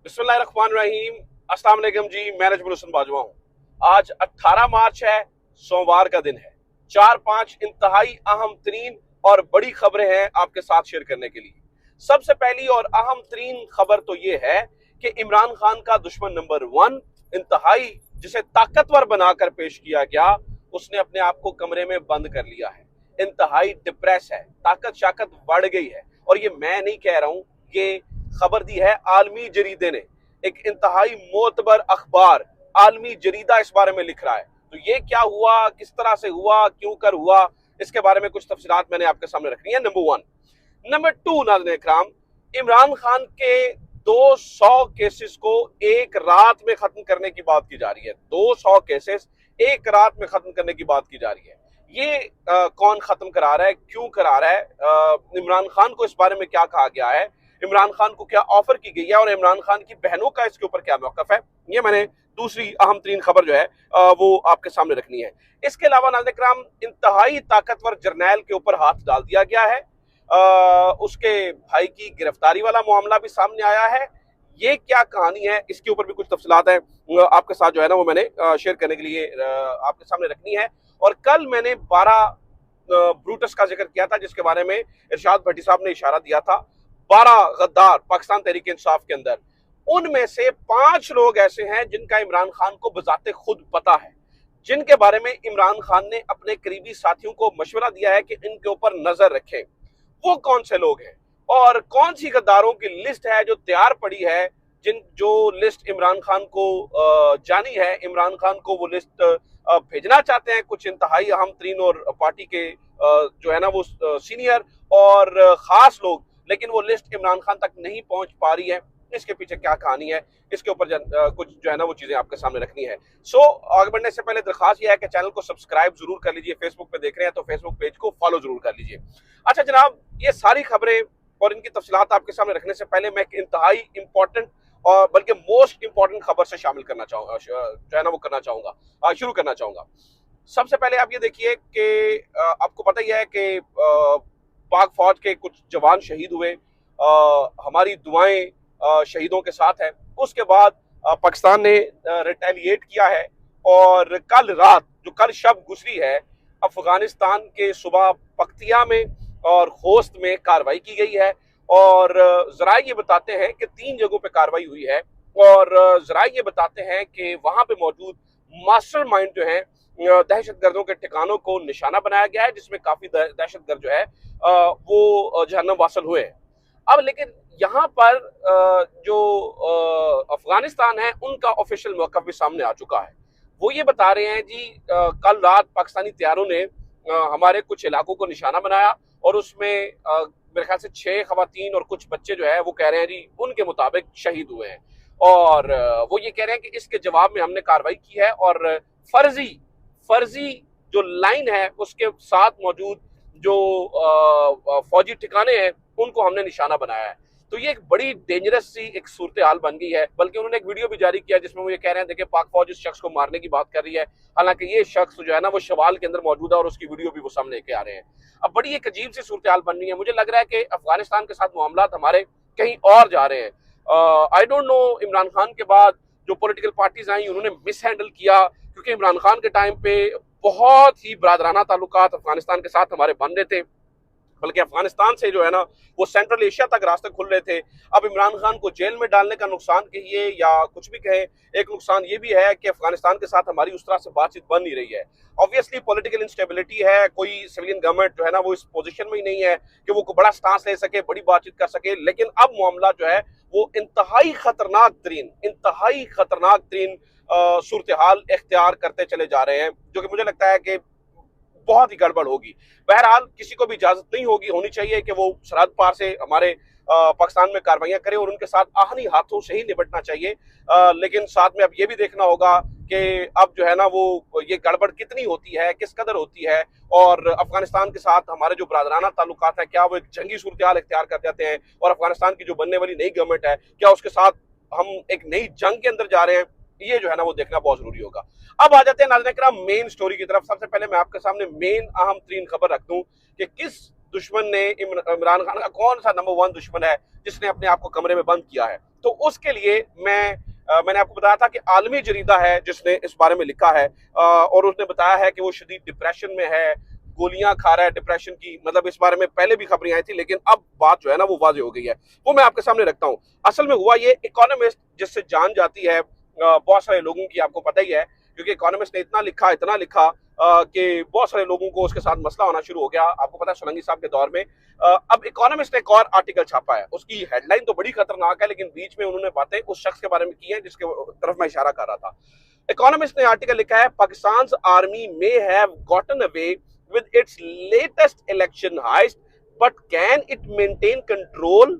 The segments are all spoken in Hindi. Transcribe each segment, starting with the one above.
बिस्मिल्लाहिर्रहमानिर्रहीम। अस्सलाम वालेकुम जी, मैं नजमुल हुसन बाजवा हूँ। आज 18 मार्च है, सोमवार का दिन है। 4-5 इंतहाई अहम तरीन और बड़ी खबरें हैं आपके साथ शेयर करने के लिए। सबसे पहली और अहम तरीन खबर तो ये है कि इमरान खान का दुश्मन नंबर 1 इंतहाई जिसे ताकतवर बनाकर पेश किया गया, उसने अपने आप को कमरे में बंद कर लिया है। इंतहाई डिप्रेस है, ताकत शाकत बढ़ गई है। और ये मैं नहीं कह रहा हूं, ये खबर दी है आलमी जरीदे ने। एक इंतहाई मोतबर अखबार आलमी जरीदा इस बारे में लिख रहा है। तो ये क्या हुआ, किस तरह से हुआ, क्यों कर हुआ, इसके बारे में कुछ तफसीलात मैंने आपके सामने रखनी है। नंबर 1। नंबर 2 नाज़रीन इकराम, इमरान खान के 200 केसेस को एक रात में खत्म करने की बात की जा रही है। 200 केसेस एक रात में खत्म करने की बात की जा रही है। ये कौन खत्म करा रहा है, क्यों करा रहा है, इमरान खान को इस बारे में क्या कहा गया है, इमरान खान को क्या ऑफर की गई है और इमरान खान की बहनों का इसके ऊपर क्या मौकफ है, ये मैंने दूसरी अहम तरीन खबर जो है वो आपके सामने रखनी है। इसके अलावा नाज़रीन इकराम, इंतहाई ताकतवर जर्नैल के ऊपर हाथ डाल दिया गया है। उसके भाई की गिरफ्तारी वाला मामला भी सामने आया है। ये क्या कहानी है, इसके ऊपर भी कुछ तफसीलात है आपके साथ जो है ना वो मैंने शेयर करने के लिए आपके सामने रखनी है। और कल मैंने 12 ब्रूटस का जिक्र किया था, जिसके बारे में इरशाद भट्टी साहब ने इशारा दिया था। 12 गद्दार पाकिस्तान तहरीक इंसाफ के अंदर, उनमें से 5 लोग ऐसे हैं जिनका इमरान खान को बजाते खुद पता है, जिनके बारे में इमरान खान ने अपने करीबी साथियों को मशवरा दिया है कि इनके ऊपर नजर रखें। वो कौन से लोग हैं और कौन सी गद्दारों की लिस्ट है जो तैयार पड़ी है, जो लिस्ट इमरान खान को जानी है, इमरान खान को वो लिस्ट भेजना चाहते हैं कुछ इंतहाई अहम तरीन और पार्टी के जो है ना वो सीनियर और खास लोग, लेकिन वो लिस्ट इमरान खान तक नहीं पहुंच पा रही है। इसके पीछे क्या कहानी है, इसके ऊपर कुछ जो है ना वो चीजें आपके सामने रखनी है। आगे बढ़ने से पहले दरखास्त यह है कि चैनल को सब्सक्राइब जरूर कर लीजिए। फेसबुक पे देख रहे हैं तो फेसबुक पेज को फॉलो जरूर कर लीजिए। अच्छा जनाब, ये सारी खबरें और इनकी तफसीलात आपके सामने रखने से पहले मैं एक इंतहाई इंपॉर्टेंट और बल्कि मोस्ट इंपॉर्टेंट खबर से शामिल करना चाहूंगा, जो है ना वो करना चाहूंगा, शुरू करना चाहूंगा। सबसे पहले आप ये देखिए कि आपको पता ही है कि पाक फौज के कुछ जवान शहीद हुए। हमारी दुआएं शहीदों के साथ है। उसके बाद पाकिस्तान ने रिटेलिएट किया है और कल रात जो कल शब गुजरी है, अफगानिस्तान के सुबह पख्तिया में और खोस्त में कार्रवाई की गई है। और जरा ये बताते हैं कि 3 जगहों पे कार्रवाई हुई है और जरा ये बताते हैं कि वहां पे मौजूद मास्टरमाइंड जो है दहशतगर्दों के ठिकानों को निशाना बनाया गया है, जिसमें काफी दहशतगर्द जो है वो जहन्नम वासिल हुए हैं। अब लेकिन यहाँ पर जो अफगानिस्तान है उनका ऑफिशियल मौकफ भी सामने आ चुका है। वो ये बता रहे हैं जी, कल रात पाकिस्तानी तैयारों ने हमारे कुछ इलाकों को निशाना बनाया और उसमें मेरे ख्याल से 6 खवातीन और कुछ बच्चे जो है वो कह रहे हैं जी उनके मुताबिक शहीद हुए हैं। और वो ये कह रहे हैं कि इसके जवाब में हमने कार्रवाई की है और फर्जी फर्जी जो लाइन है उसके साथ मौजूद जो फौजी ठिकाने हैं उनको हमने निशाना बनाया है। तो ये एक बड़ी डेंजरस सी एक सूरत हाल बन गई है। बल्कि उन्होंने एक वीडियो भी जारी किया जिसमें वो ये कह रहे हैं देखिए पाक फौज इस शख्स को मारने की बात कर रही है, हालांकि ये शख्स जो है ना वो शवाल के अंदर मौजूद है और उसकी वीडियो भी वो सामने लेके आ रहे हैं। अब बड़ी एक अजीब सी सूरत हाल बन रही है। मुझे लग रहा है कि अफगानिस्तान के साथ मामला हमारे कहीं और जा रहे हैं। I don't know, Imran Khan के बाद जो पॉलिटिकल पार्टीज आई उन्होंने मिस हैंडल किया, क्योंकि इमरान खान के टाइम पे बहुत ही बरादराना ताल्लुकात अफगानिस्तान के साथ हमारे बन रहे थे, बल्कि अफगानिस्तान से जो है ना वो सेंट्रल एशिया तक रास्ते खुल रहे थे। अब इमरान खान को जेल में डालने का नुकसान कहिए या कुछ भी कहे, एक नुकसान ये भी है कि अफगानिस्तान के साथ हमारी उस तरह से बातचीत बन नहीं रही है। ऑब्वियसली पॉलिटिकल इंस्टेबिलिटी है, कोई सिविलियन गवर्नमेंट जो है ना वो इस पोजीशन में ही नहीं है कि वो बड़ा स्टांस ले सके, बड़ी बातचीत कर सके। लेकिन अब मामला जो है वो इंतहाई खतरनाक तरीन सूरत हाल इख्तियार करते चले जा रहे हैं, जो कि मुझे लगता है कि बहुत ही गड़बड़ होगी। बहरहाल किसी को भी इजाजत नहीं होनी चाहिए कि वो सरहद पार से हमारे पाकिस्तान में कार्रवाइयां करे और उनके साथ आहनी हाथों से ही निपटना चाहिए। लेकिन साथ में अब ये भी देखना होगा कि अब जो है ना वो ये गड़बड़ कितनी होती है, किस कदर होती है, और अफगानिस्तान के साथ हमारे जो बरादराना ताल्लुकात है क्या वो एक जंगी सूरत हाल इख्तियार कर जाते हैं, और अफगानिस्तान की जो बनने वाली नई गवर्नमेंट है क्या उसके साथ हम एक नई जंग के अंदर जा रहे हैं। ये जो है ना वो देखना बहुत जरूरी होगा। अब आ जाते हैं नाज़रीन किराम मेन स्टोरी की तरफ। सबसे पहले मैं आपके सामने मेन अहम तरीन खबर रख दूं कि किस दुश्मन ने इमरान खान का कौन सा नंबर 1 दुश्मन है जिसने अपने आप को कमरे में बंद किया है। तो उसके लिए मैंने आपको बताया था कि आलमी जरीदा है जिसने इस बारे में लिखा है, और उसने बताया है कि वो शदीद डिप्रेशन में है, गोलियां खा रहा है डिप्रेशन की। मतलब इस बारे में पहले भी खबरें आई थी, लेकिन अब बात जो है ना वो वाज़ेह हो गई है। वो मैं आपके सामने रखता हूं। असल में हुआ ये, इकोनॉमिस्ट जिससे जान जाती है बहुत सारे लोगों की, आपको पता ही है, क्योंकि इकोनॉमिस्ट ने इतना लिखा कि बहुत सारे लोगों को उसके साथ मसला होना शुरू हो गया। आपको पता है सोलंकी साहब के दौर में अब इकोनॉमिस्ट ने एक और आर्टिकल छापा है। उसकी हेडलाइन तो बड़ी खतरनाक है, लेकिन बीच में उन्होंने बातें उस शख्स के बारे में की हैं जिसके तरफ मैं इशारा कर रहा था। इकोनॉमिस्ट ने आर्टिकल लिखा है, Pakistan army may have gotten away with its latest election heist, but can it maintain control?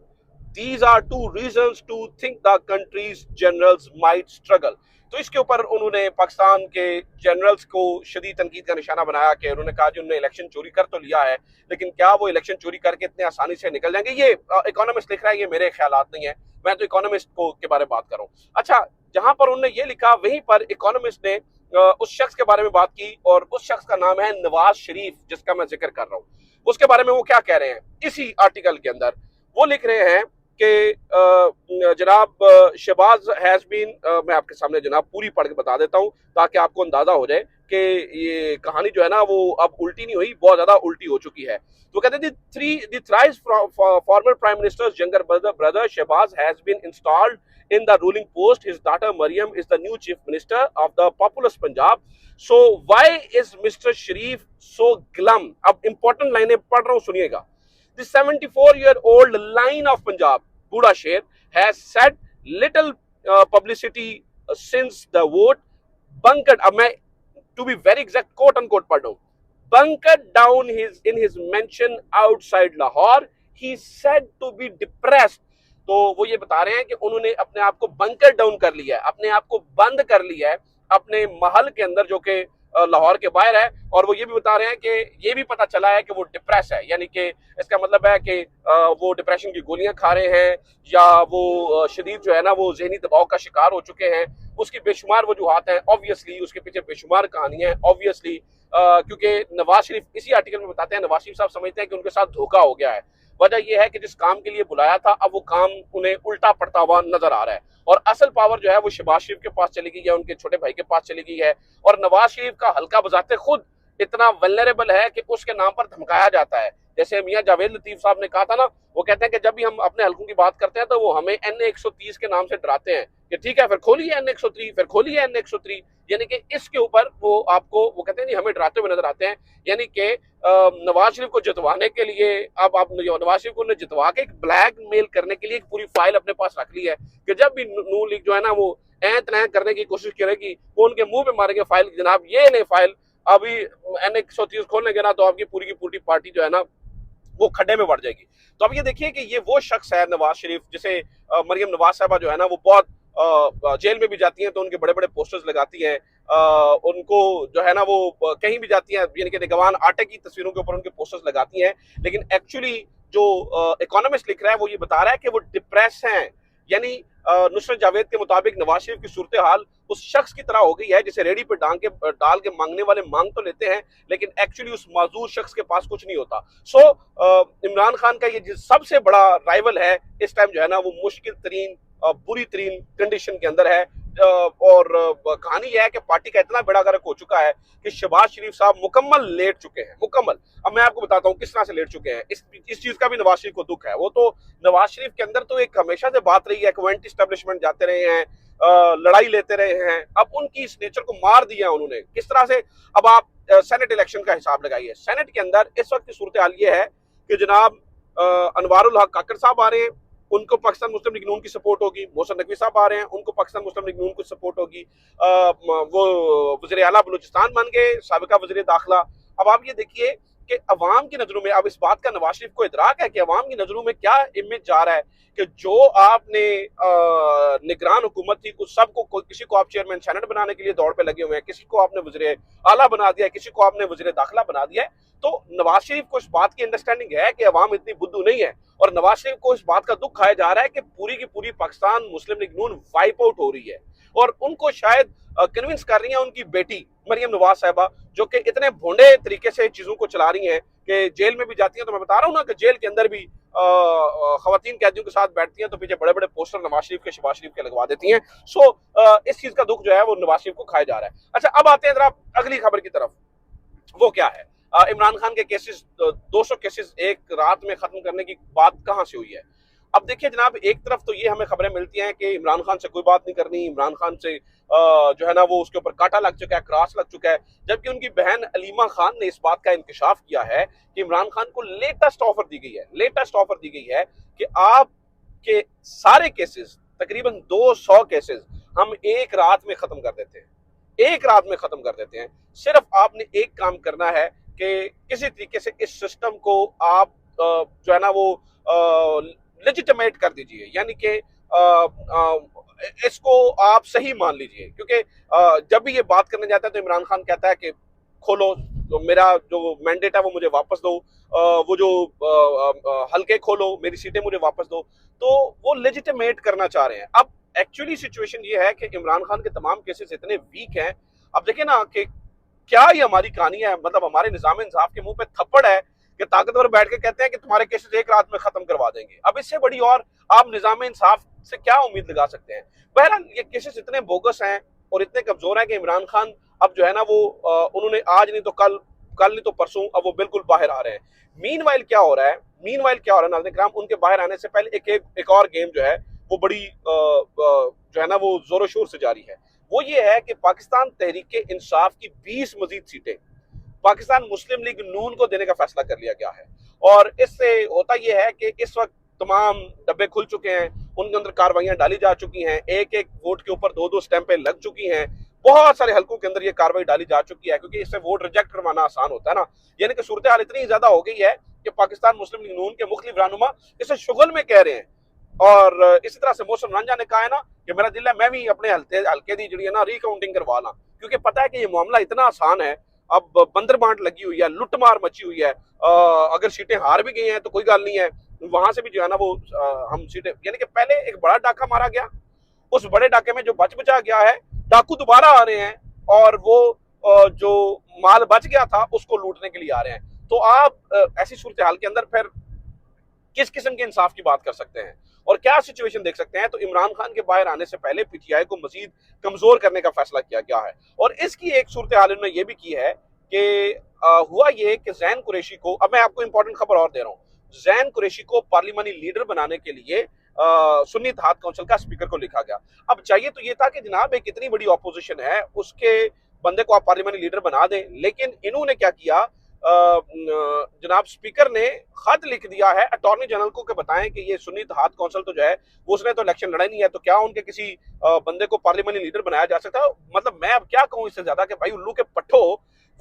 These are two reasons to think the country's generals might struggle. तो इसके ऊपर उन्होंने पाकिस्तान के जनरल्स को शदीद तनकीद का निशाना बनाया कि उन्होंने कहा कि उन्होंने इलेक्शन चोरी कर तो लिया है, लेकिन क्या वो इलेक्शन चोरी करके इतने आसानी से निकल जाएंगे? ये इकोनॉमिस्ट लिख रहा है, ये मेरे ख्यालात नहीं है, मैं तो इकोनॉमिस्ट को के बारे में बात कर रहा हूँ। अच्छा, जहां पर उन्होंने ये लिखा, वहीं पर इकोनॉमिस्ट ने उस शख्स के बारे में बात की, और उस शख्स का नाम है नवाज शरीफ, जिसका मैं जिक्र कर रहा हूँ। उसके बारे में वो क्या कह रहे हैं इसी आर्टिकल के अंदर? वो लिख रहे हैं कि जनाब शहबाज हैज बीन, मैं आपके सामने जनाब पूरी पढ़ के बता देता हूं ताकि आपको अंदाजा हो जाए कि ये कहानी जो है ना वो अब उल्टी नहीं हुई, बहुत ज्यादा उल्टी हो चुकी है। तो कहते हैं the thrice former prime minister's younger brother Shahbaz has been installed in the ruling post. His daughter Maryam is the new chief minister of the populous Punjab. So why is Mr. Sharif so glum? अब important लाइनें पढ़ रहा हूं, सुनिएगा। The 74-year-old Lion of Punjab, Buda Sher, has said little publicity since the vote. Bunkered, अब मैं to be very exact quote unquote पढ़ रहा हूँ, bunkered down in his mansion outside Lahore. He said to be depressed. तो वो ये बता रहे हैं कि उन्होंने अपने आप को बंकर डाउन कर लिया है, अपने आप को बंद कर लिया है अपने महल के अंदर जो कि लाहौर के बाहर है। और वो ये भी बता रहे हैं कि ये भी पता चला है कि वो डिप्रेस है, यानी कि इसका मतलब है कि वो डिप्रेशन की गोलियां खा रहे हैं, या वो शदीद जो है ना वो जहनी दबाव का शिकार हो चुके हैं। उसकी बेशुमार वजूहात हैं, ऑब्वियसली उसके पीछे बेशुमार कहानियां हैं, ऑब्वियसली क्योंकि नवाज शरीफ, इसी आर्टिकल में बताते हैं, नवाज शरीफ साहब समझते हैं कि उनके साथ धोखा हो गया है। वजह यह है कि जिस काम के लिए बुलाया था, अब वो काम उन्हें उल्टा पड़ता हुआ नजर आ रहा है, और असल पावर जो है वो शहबाज शरीफ के पास चली गई है, उनके छोटे भाई के पास चली गई है। और नवाज शरीफ का हल्का बजाते खुद इतना वल्नरेबल है कि उसके नाम पर धमकाया जाता है। जैसे मियां जावेद लतीफ साहब ने कहा था ना, वो कहते हैं कि जब भी हम अपने हल्कों की बात करते हैं तो वो हमें NA-130 के नाम से डराते हैं कि ठीक है फिर खोलिए NA-130, फिर खोलिए NA-130, यानी कि इसके ऊपर वो आपको, वो कहते हैं नहीं, हमें डराते हुए नजर आते हैं। यानी कि नवाज शरीफ को जितवाने के लिए, अब आप नवाज शरीफ को जितवा के एक ब्लैकमेल करने के लिए एक पूरी फाइल अपने पास रख ली है कि जब भी नून लीग जो है ना वो ऐत करने की कोशिश करेगी, वो उनके मुंह पे मारेंगे फाइल, जनाब ये नहीं फाइल, अभी NA-130 खोलने ना तो आपकी पूरी की पूरी पार्टी जो है ना वो खड्डे में बढ़ जाएगी। तो अब ये देखिए कि ये वो शख्स है नवाज शरीफ, जिसे मरियम नवाज साहबा जो है ना वो बहुत जेल में भी जाती हैं तो उनके बड़े बड़े पोस्टर्स लगाती हैं, उनको जो है ना वो कहीं भी जाती हैं, यानी कि निगवान आटे की तस्वीरों के ऊपर उनके पोस्टर्स लगाती हैं। लेकिन एक्चुअली जो इकोनॉमिस्ट लिख रहा है वो ये बता रहा है कि वो डिप्रेस हैं। यानी नुसरत जावेद के मुताबिक नवाज शरीफ की सूरत हाल उस शख्स की तरह हो गई है जिसे रेडी पे डाल के मांगने वाले मांग तो लेते हैं, लेकिन एक्चुअली उस माजूर शख्स के पास कुछ नहीं होता। सो इमरान खान का ये सबसे बड़ा राइवल है इस टाइम जो है ना वो मुश्किल तरीन, बुरी तरीन कंडीशन के अंदर है। और कहानी यह है कि पार्टी का इतना बड़ा गर्क हो चुका है कि शहबाज शरीफ साहब मुकम्मल लेट चुके हैं, मुकम्मल। अब मैं आपको बताता हूँ किस तरह से लेट चुके हैं। इस चीज का भी नवाज शरीफ को दुख है। वो तो नवाज शरीफ के अंदर तो एक हमेशा से बात रही है कि वो एंटी एस्टेब्लिशमेंट जाते रहे हैं, लड़ाई लेते रहे हैं। अब उनकी इस नेचर को मार दिया उन्होंने। किस तरह से? अब आप सेनेट इलेक्शन का हिसाब लगाइए। सेनेट के अंदर इस वक्त की सूरत हाल ये है कि जनाब अनवारुल हक काकड़ साहब आ रहे हैं, उनको पाकिस्तान मुस्लिम लीग नून की सपोर्ट होगी। मोहसिन नकवी साहब आ रहे हैं, उनको पाकिस्तान मुस्लिम लीग नून की सपोर्ट होगी। वो वज़ीर आला बलूचिस्तान बन गए, साबिका वज़ीर दाखिला। अब आप ये देखिए कि अवाम की नजरों में, अब इस बात का नवाज शरीफ को इदराक है कि अवाम की नजरों में क्या इमेज जा रहा है कि जो आपने निगरान हुकूमत थी, कुछ सबको, किसी को आप चेयरमैन सेनेट बनाने के लिए दौड़ पे लगे हुए हैं, किसी को आपने वज़ीर आला बना दिया, किसी को आपने वज़ीर दाखिला बना दिया है। तो नवाज शरीफ को इस बात की अंडरस्टैंडिंग है कि अवाम इतनी बुद्धू नहीं है, और नवाज शरीफ को इस बात का दुख खाया जा रहा है कि पूरी की पूरी पाकिस्तान मुस्लिम लीग नून वाइप आउट हो रही है। और उनको शायद कन्विंस कर रही है उनकी बेटी मरियम नवाज साहिबा, जो कि इतने भोंडे तरीके से चीजों को चला रही हैं कि जेल में भी जाती हैं, तो मैं बता रहा हूँ ना कि जेल के अंदर भी खवातीन कैदियों के साथ बैठती हैं तो पीछे बड़े बड़े पोस्टर नवाज शरीफ के, शहबाज शरीफ के लगवा देती हैं। सो इस चीज का दुख जो है वो नवाज शरीफ को खाया जा रहा है। अच्छा, अब आते हैं जरा अगली खबर की तरफ। वो क्या है? इमरान खान के केसेस, 200 केसेस एक रात में खत्म करने की बात कहां से हुई है? अब देखिए जनाब, एक तरफ तो ये हमें खबरें मिलती हैं कि इमरान खान से कोई बात नहीं करनी, इमरान खान से जो है ना वो उसके ऊपर कांटा लग चुका है, क्रॉस लग चुका है, जबकि उनकी बहन अलीमा खान ने इस बात का इंकशाफ किया है कि इमरान खान को लेटेस्ट ऑफर दी गई है, लेटेस्ट ऑफर दी गई है कि आपके सारे केसेस, तकरीबन 200 केसेस हम एक रात में खत्म कर देते हैं, एक रात में खत्म कर देते हैं। सिर्फ आपने एक काम करना है कि किसी तरीके से इस सिस्टम को आप जो है ना वो लेजिटिमेट कर दीजिए, यानी कि इसको आप सही मान लीजिए। क्योंकि जब भी ये बात करने जाता है तो इमरान खान कहता है कि खोलो, तो मेरा जो मैंडेट है वो मुझे वापस दो, वो जो हल्के खोलो, मेरी सीटें मुझे वापस दो। तो वो लेजिटिमेट करना चाह रहे हैं। अब एक्चुअली सिचुएशन ये है कि इमरान खान के तमाम केसेस इतने वीक हैं। अब देखिए ना कि क्या ये हमारी कहानी है, मतलब हमारे निजाम इंसाफ के मुंह पे थप्पड़ है कि ताकतवर बैठ के कहते हैं कि तुम्हारे केसेस एक रात में खत्म करवा देंगे। अब इससे बड़ी और आप निजाम इंसाफ से क्या उम्मीद लगा सकते हैं? बहरहाल ये केसेस इतने बोगस हैं और इतने कमजोर हैं कि इमरान खान अब जो है ना वो उन्होंने आज नहीं तो कल, कल नहीं तो परसों, अब वो बिल्कुल बाहर आ रहे हैं। मीनवाइल क्या हो रहा है, मीनवाइल क्या हो रहा है नाज़रीन किराम, उनके बाहर आने से पहले एक और गेम जो है वो बड़ी जो है ना वो जोरों शोर से जारी है। वो ये है कि पाकिस्तान तहरीक इंसाफ की 20 मजीद सीटें पाकिस्तान मुस्लिम लीग नून को देने का फैसला कर लिया गया है। और इससे होता यह है कि इस वक्त तमाम डब्बे खुल चुके हैं, उनके अंदर कार्रवाइयां डाली जा चुकी हैं, एक एक वोट के ऊपर 2-2 स्टैंपें लग चुकी हैं, बहुत सारे हलकों के अंदर ये कार्रवाई डाली जा चुकी है, क्योंकि इससे वोट रिजेक्ट करवाना आसान होता है ना। यानी कि सूरत हाल इतनी ज्यादा हो गई है कि पाकिस्तान मुस्लिम लीग नून के मुख्तलिफ रहनुमा इसे शुगल में कह रहे हैं। और इसी तरह से मोहसिन रंजा ने कहा है ना कि मेरा दिल है मैं भी अपने हल्के दी जी है ना रिकाउंटिंग करवा ला, क्योंकि पता है कि ये मामला इतना आसान है। अब बंदर बांट लगी हुई है, लुटमार मची हुई है, अगर सीटें हार भी गई हैं तो कोई गल नहीं है, वहां से भी जो है ना वो हम सीटें, यानी कि पहले एक बड़ा डाका मारा गया, उस बड़े डाके में जो बच बचा गया है, डाकू दोबारा आ रहे हैं और वो जो माल बच गया था उसको लूटने के लिए आ रहे हैं। तो आप ऐसी सूरत हाल के अंदर फिर किस किस्म के इंसाफ की बात कर सकते हैं और क्या सिचुएशन देख सकते हैं? तो इमरान खान के बाहर आने से पहले पीटीआई को मजीद कमजोर करने का फैसला किया गया है। और इसकी एक सूरत हाल उन्होंने ये भी की है कि हुआ ये कि जैन कुरैशी को, अब मैं आपको इंपॉर्टेंट खबर और दे रहा हूँ, जैन कुरैशी को पार्लिमानी लीडर बनाने के लिए सुन्नी इत्तेहाद काउंसिल का स्पीकर को लिखा गया। अब चाहिए तो ये था कि जनाब एक इतनी बड़ी ऑपोजिशन है, उसके बंदे को आप पार्लिमानी लीडर बना दें, लेकिन इन्होंने क्या किया, जनाब स्पीकर ने खत लिख दिया है अटॉर्नी जनरल को कि बताएं कि ये सुन्नी इत्तेहाद काउंसिल तो जो है वो उसने तो इलेक्शन लड़ा नहीं है, तो क्या उनके किसी बंदे को पार्लियामेंट लीडर बनाया जा सकता है? मतलब मैं अब क्या कहूं इससे ज्यादा कि भाई उल्लू के पट्टो,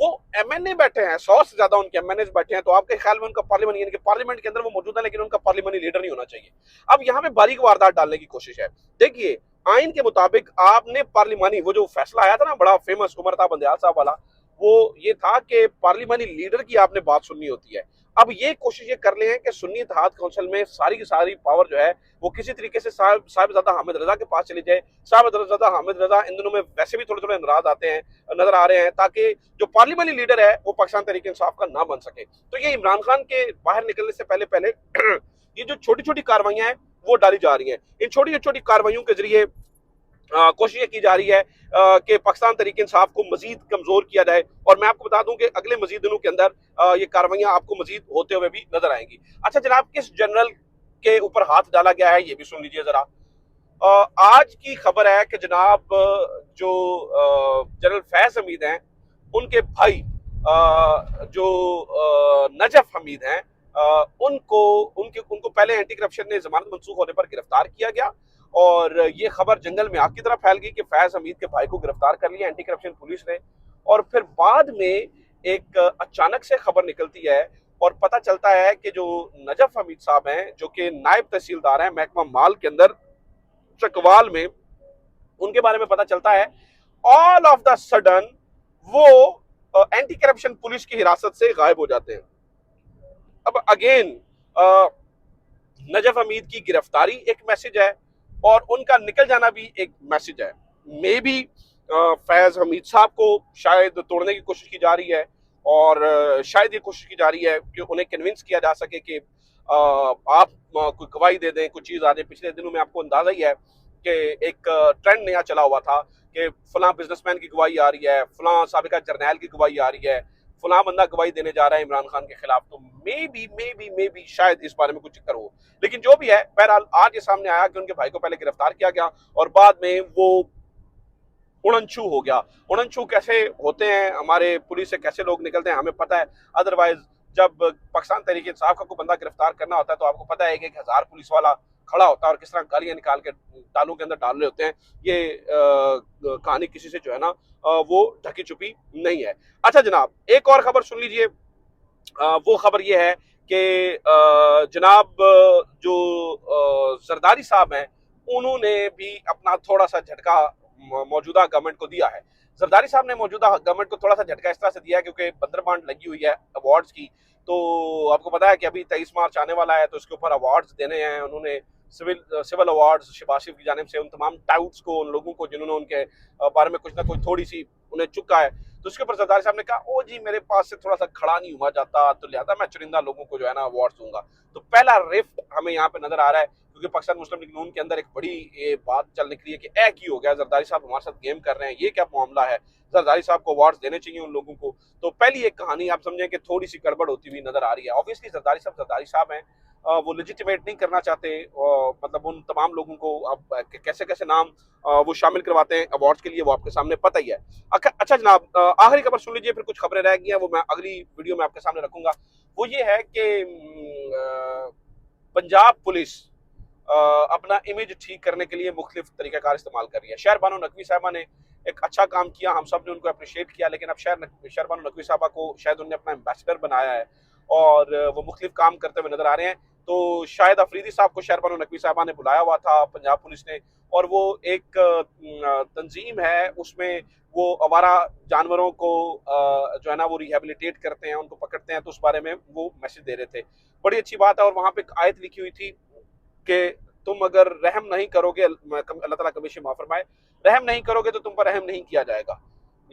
वो एमएनए बैठे हैं, 100 से ज्यादा उनके एमएनए बैठे हैं, तो आपके ख्याल में उनका पार्लियामेंट, यानी कि पार्लियामेंट के अंदर वो मौजूद है लेकिन उनका पार्लियामेंट लीडर नहीं होना चाहिए। अब यहाँ पे बारीक वारदात डालने की कोशिश है। देखिए आइन के मुताबिक आपने पार्लिमानी, वो जो फैसला आया था ना बड़ा फेमस उमरता बंदयाल साहब वाला, वो ये था कि पार्लिमानी लीडर की आपने बात सुननी होती है। अब ये कोशिश ये कर ले हैं कि सुन्नी इत्तेहाद काउंसिल में सारी की सारी पावर जो है वो किसी तरीके से साहिबजादा हामिद रजा के पास चली जाए। साहिबजादा हामिद रजा इन दिनों में वैसे भी थोड़े थोड़े नाराज आते हैं, नजर आ रहे हैं, ताकि जो पार्लिमानी लीडर है वो पाकिस्तान तहरीक इंसाफ का ना बन सके। तो ये इमरान खान के बाहर निकलने से पहले पहले ये जो छोटी छोटी कार्रवाइयां हैं वो डाली जा रही हैं। इन छोटी छोटी कार्रवाइयों के जरिए कोशिश की जा रही है कि पाकिस्तान तहरीक इंसाफ को मजीद कमजोर किया जाए। और मैं आपको बता दूं कि अगले मजीद दिनों के अंदर ये कार्रवाइयां आपको मजीद होते हुए भी नजर आएंगी। अच्छा जनाब, किस जनरल के ऊपर हाथ डाला गया है ये भी सुन लीजिए जरा। आज की खबर है कि जनाब जो जनरल फैज हमीद हैं उनके भाई जो नजफ हमीद हैं, उनको पहले एंटी करप्शन ने जमानत मंसूख होने पर गिरफ्तार किया गया और ये खबर जंगल में आग की तरह फैल गई कि फैज हमीद के भाई को गिरफ्तार कर लिया एंटी करप्शन पुलिस ने। और फिर बाद में एक अचानक से खबर निकलती है और पता चलता है कि जो नजफ हमीद साहब हैं जो कि नायब तहसीलदार हैं महकमा माल के अंदर चकवाल में, उनके बारे में पता चलता है ऑल ऑफ द सडन वो एंटी करप्शन पुलिस की हिरासत से गायब हो जाते हैं। अब अगेन नजफ हमीद की गिरफ्तारी एक मैसेज है और उनका निकल जाना भी एक मैसेज है। मे बी फैज हमीद साहब को शायद तोड़ने की कोशिश की जा रही है, और शायद ये कोशिश की जा रही है कि उन्हें कन्विंस किया जा सके कि आप कोई गवाही दे दें, कुछ चीज़ आ जाए। पिछले दिनों में आपको अंदाजा ही है कि एक ट्रेंड नया चला हुआ था कि फलां बिजनेसमैन की गवाही आ रही है, फलां साबिका जर्नैल की गवाही आ रही है, फलां बंदा गवाही देने जा रहा है इमरान खान के खिलाफ। तो मे बी शायद इस बारे में कुछ चक्कर हो, लेकिन जो भी है, बहरहाल आज ये सामने आया कि उनके भाई को पहले गिरफ्तार किया गया और बाद में वो उड़नछू हो गया। उड़नछू कैसे होते हैं, हमारे पुलिस से कैसे लोग निकलते हैं, हमें पता है। अदरवाइज जब पाकिस्तान तहरीक इंसाफ का कोई बंदा गिरफ्तार करना होता है तो आपको पता है कि 1000 पुलिस वाला खड़ा होता है और किस तरह गालियां निकाल के तालों के अंदर डाल रहे होते हैं। ये कहानी किसी से जो है ना वो ढकी छुपी नहीं है। अच्छा जनाब, एक और खबर सुन लीजिए। वो खबर ये है कि जनाब जो जरदारी साहब हैं, उन्होंने भी अपना थोड़ा सा झटका मौजूदा गवर्नमेंट को दिया है। जरदारी साहब ने मौजूदा गवर्नमेंट को थोड़ा सा झटका इस तरह से दिया है क्योंकि बंदरबांट लगी हुई है अवार्ड्स की। तो आपको पता है कि अभी 23 मार्च आने वाला है, तो इसके ऊपर अवार्ड्स देने हैं। उन्होंने सिविल अवार्ड्स शिबाशिफ की जानिब से उन तमाम टाउट्स को, उन लोगों को जिन्होंने उनके बारे में कुछ ना कुछ थोड़ी सी उन्हें चुका है, तो उसके ऊपर जरदारी साहब ने कहा, ओ जी मेरे पास से थोड़ा सा खड़ा नहीं हुआ जाता, तो लिहाजा मैं चुनिंदा लोगों को जो है ना अवार्ड दूंगा। तो पहला रिफ्ट हमें यहाँ पे नजर आ रहा है क्योंकि पाकिस्तान मुस्लिम लीग नून के अंदर एक बड़ी ये बात चल निकली है कि ऐ की हो गया, जरदारी साहब हमारे साथ गेम कर रहे हैं, ये क्या मामला है, जरदारी साहब को अवार्ड देने चाहिए उन लोगों को। तो पहली एक कहानी आप समझें कि थोड़ी सी गड़बड़ होती हुई नजर आ रही है। ऑब्वियसली जरदारी साहब हैं, वो लेजिटिमेट नहीं करना चाहते, मतलब उन तमाम लोगों को अब कैसे कैसे नाम वो शामिल करवाते हैं अवार्ड्स के लिए, वो आपके सामने पता ही है। अच्छा जनाब, आखिरी खबर सुन लीजिए, फिर कुछ खबरें रह गई हैं वो मैं अगली वीडियो में आपके सामने रखूंगा। वो ये है कि पंजाब पुलिस अपना इमेज ठीक करने के लिए मुख्तलिफ तरीक़ाकार इस्तेमाल कर रही है। शहर बानो नकवी साहबा ने एक अच्छा काम किया, हम सब ने उनको अप्रिशिएट किया, लेकिन अब शहर बानो नकवी साहबा को शायद उन्होंने अपना एम्बेसडर बनाया है और वो मुख्तलिफ काम करते हुए नजर आ रहे हैं। तो शायद अफरीदी साहब को शहर बानो नकवी साहबा ने बुलाया हुआ था पंजाब पुलिस ने, और वो एक तंजीम है, उसमें वो आवारा जानवरों को जो है ना वो रिहेबिलिटेट करते हैं, उनको पकड़ते हैं, तो उस बारे में वो मैसेज दे रहे थे। बड़ी अच्छी बात है। और वहाँ पे एक आयत लिखी हुई थी कि तुम अगर रहम नहीं करोगे, अल्लाह ताला कभी माफ फरमाए, रहम नहीं करोगे तो तुम पर रहम नहीं किया जाएगा।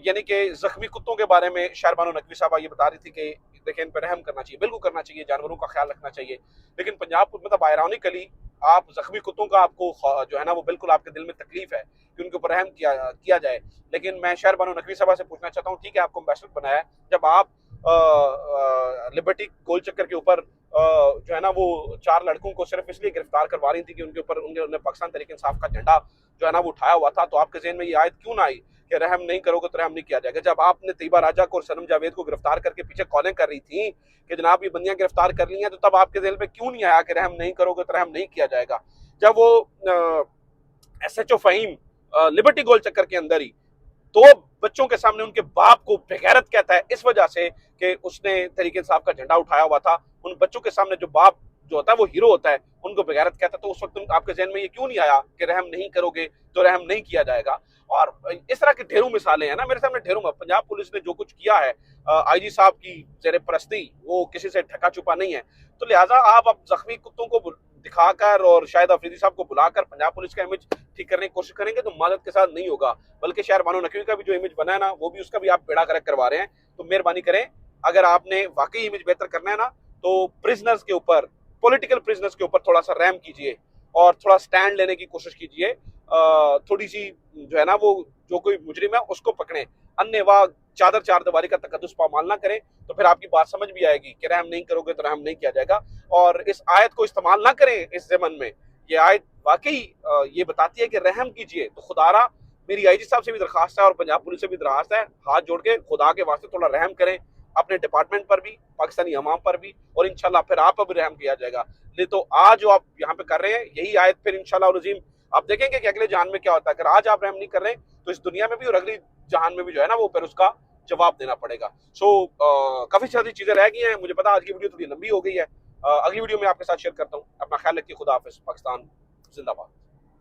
यानी कि जख्मी कुत्तों के बारे में शहर बानो नकवी साहबा ये बता रही थी कि देखिए इन पर रहम करना चाहिए, बिल्कुल करना चाहिए, जानवरों का ख्याल रखना चाहिए। लेकिन पंजाब मतलब आयरॉनिकली आप जख्मी कुत्तों का आपको जो है ना वो बिल्कुल आपके दिल में तकलीफ है कि उनके ऊपर रहम किया जाए। लेकिन मैं शहर बानो नकवी साहबा से पूछना चाहता हूँ, ठीक है आपको एम्बेसडर बनाया है, जब आप लिबर्टी गोल चक्कर के ऊपर जो है ना वो 4 लड़कों को सिर्फ इसलिए गिरफ्तार करवा रही थी कि उनके ऊपर उन्होंने पाकिस्तान तहरीक इंसाफ का झंडा जो है ना वो उठाया हुआ था, तो आपके ज़हन में ये आयत क्यों ना आई कि रहम नहीं करोगे तो रहम नहीं किया जाएगा? जब आपने तैयबा राजा को और सनम जावेद को गिरफ्तार करके पीछे कॉलें कर रही थी कि जनाब ये बंदियां गिरफ्तार कर ली हैं, तो तब आपके दिल में क्यों नहीं आया कि रहम नहीं करोगे तो रहम नहीं किया जाएगा? जब वो SHO फहीम लिबर्टी गोल चक्कर के अंदर ही 2 बच्चों के सामने उनके बाप को बेगैरत कहता है इस वजह से कि उसने तहरीक इंसाफ का झंडा उठाया हुआ था, उन बच्चों के सामने जो बाप जो होता है वो हीरो होता है, उनको बेगैरत कहता है, तो उस वक्त आपके ज़हन में ये क्यों नहीं आया कि रहम नहीं करोगे तो रहम नहीं किया जाएगा? और इस तरह की ढेरों मिसालें हैं ना, मेरे सामने ढेरों में। पंजाब पुलिस ने जो कुछ किया है IG साहब की ज़ेरे परस्ती, वो किसी से ढका छुपा नहीं है। तो लिहाजा आप अब जख्मी कुत्तों को दिखाकर और शायद अफरीदी साहब को बुलाकर पंजाब पुलिस का इमेज ठीक करने की कोशिश करेंगे तो माजरत के साथ नहीं होगा, बल्कि शहर बानो नकवी का भी जो इमेज बना है ना, वो भी उसका भी आप बेड़ा गर्क करवा रहे हैं। तो मेहरबानी करें, अगर आपने वाकई इमेज बेहतर करना है ना, तो प्रिजनर्स के ऊपर, पॉलिटिकल प्रिजनर्स के ऊपर थोड़ा सा रहम कीजिए और थोड़ा स्टैंड लेने की कोशिश कीजिए। थोड़ी सी जो है ना वो जो कोई मुजरिम है उसको पकड़ें, अन्य वाह चादर चार दीवारी का तकद्दुस पामाल ना करें, तो फिर आपकी बात समझ भी आएगी कि रहम नहीं करोगे तो रहम नहीं किया जाएगा। और इस आयत को इस्तेमाल ना करें इस ज़मन में। ये आयत वाकई ये बताती है कि रहम कीजिए। तो खुदारा मेरी IG साहब से भी दरखास्त है और पंजाब पुलिस से भी दरखास्त है, हाथ जोड़ के खुदा के वास्ते थोड़ा रहम करें अपने डिपार्टमेंट पर भी, पाकिस्तानी अवाम पर भी, और इंशाल्लाह फिर आप पर भी रहम किया जाएगा। नहीं तो आज जो आप यहाँ पे कर रहे हैं यही आयत फिर इंशाल्लाह रजीम आप देखेंगे कि अगले जहान में क्या होता है। अगर आज आप रहम नहीं कर रहे तो इस दुनिया में भी और अगली जहान में भी जो है ना वो फिर उसका जवाब देना पड़ेगा। काफी सारी चीजें रह गई हैं, मुझे पता आज की वीडियो थोड़ी लंबी हो गई है। अगली वीडियो में आपके साथ शेयर करता हूँ। अपना ख्याल रखिए, खुदा हाफिज़। पाकिस्तान जिंदाबाद।